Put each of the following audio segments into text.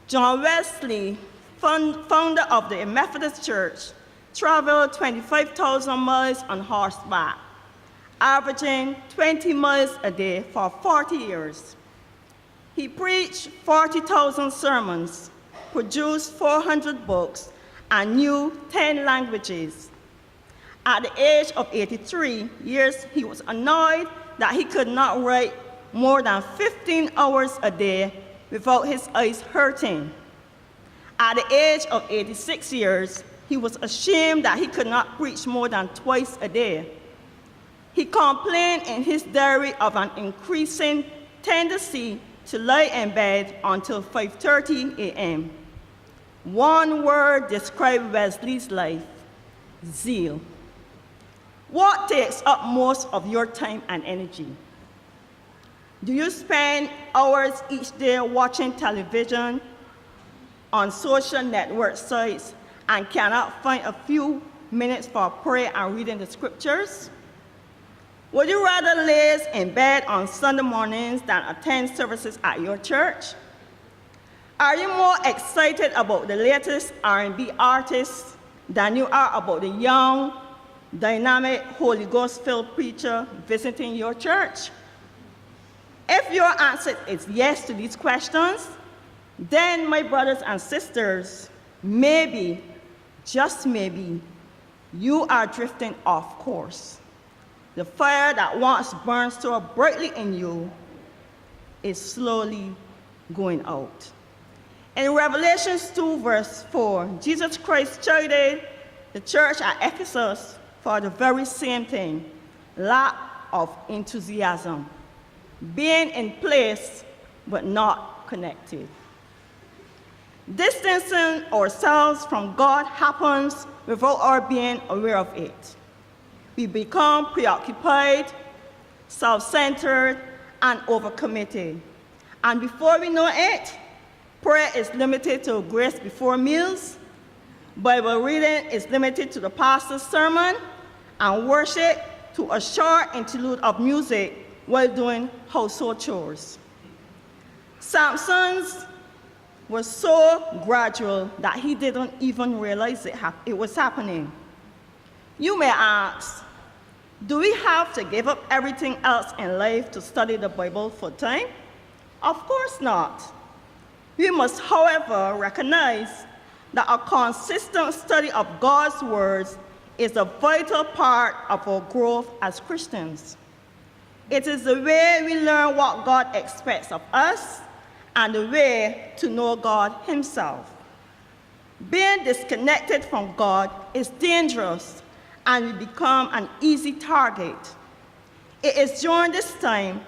John Wesley, founder of the Methodist Church, traveled 25,000 miles on horseback, averaging 20 miles a day for 40 years. He preached 40,000 sermons, produced 400 books, and knew 10 languages. At the age of 83 years, he was annoyed that he could not write more than 15 hours a day without his eyes hurting. At the age of 86 years, he was ashamed that he could not preach more than twice a day. He complained in his diary of an increasing tendency to lie in bed until 5:30 a.m. One word described Wesley's life: zeal. What takes up most of your time and energy? Do you spend hours each day watching television, on social network sites, and cannot find a few minutes for prayer and reading the scriptures? Would you rather lay in bed on Sunday mornings than attend services at your church? Are you more excited about the latest R&B artists than you are about the young, dynamic, Holy Ghost-filled preacher visiting your church? If your answer is yes to these questions, then, my brothers and sisters, maybe, just maybe, you are drifting off course. The fire that once burned so brightly in you is slowly going out. In Revelation 2, verse 4, Jesus Christ chided the church at Ephesus for the very same thing: lack of enthusiasm, being in place but not connected. Distancing ourselves from God happens without our being aware of it. We become preoccupied, self-centered, and overcommitted. And before we know it, prayer is limited to grace before meals, Bible reading is limited to the pastor's sermon, and worship to a short interlude of music while doing household chores. Samson's was so gradual that he didn't even realize it was happening. You may ask, do we have to give up everything else in life to study the Bible full time? Of course not. We must, however, recognize that a consistent study of God's words is a vital part of our growth as Christians. It is the way we learn what God expects of us and the way to know God himself. Being disconnected from God is dangerous, and we become an easy target. It is during this time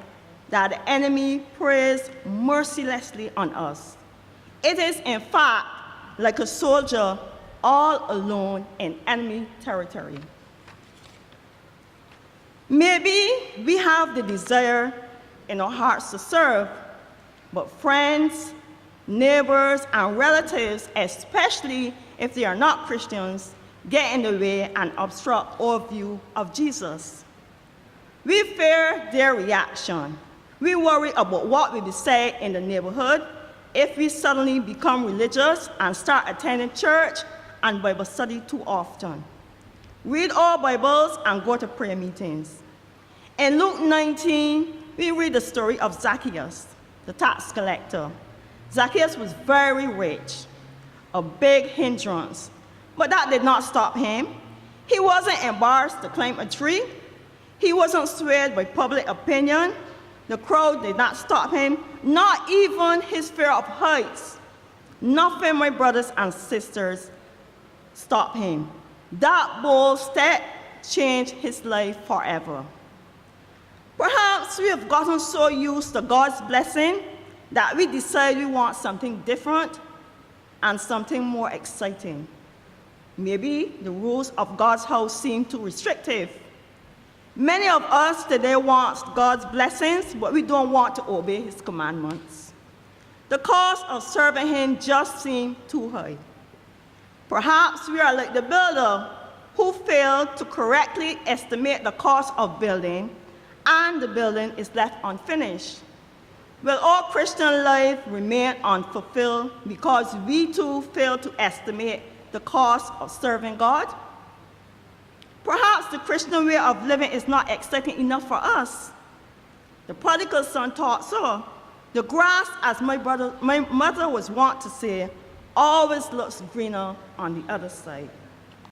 that the enemy preys mercilessly on us. It is, in fact, like a soldier all alone in enemy territory. Maybe we have the desire in our hearts to serve, but friends, neighbors, and relatives, especially if they are not Christians, get in the way and obstruct our view of Jesus. We fear their reaction. We worry about what will be said in the neighborhood if we suddenly become religious and start attending church and Bible study too often. Read our Bibles and go to prayer meetings. In Luke 19, we read the story of Zacchaeus, the tax collector. Zacchaeus was very rich, a big hindrance, but that did not stop him. He wasn't embarrassed to climb a tree. He wasn't swayed by public opinion. The crowd did not stop him, not even his fear of heights. Nothing, my brothers and sisters, stopped him. That bold step changed his life forever. Perhaps we have gotten so used to God's blessing that we decide we want something different and something more exciting. Maybe the rules of God's house seem too restrictive. Many of us today want God's blessings, but we don't want to obey his commandments. The cost of serving him just seems too high. Perhaps we are like the builder who failed to correctly estimate the cost of building, and the building is left unfinished. Will our Christian life remain unfulfilled because we too fail to estimate the cost of serving God? Perhaps the Christian way of living is not exciting enough for us. The prodigal son thought so. The grass, as my mother was wont to say, always looks greener on the other side.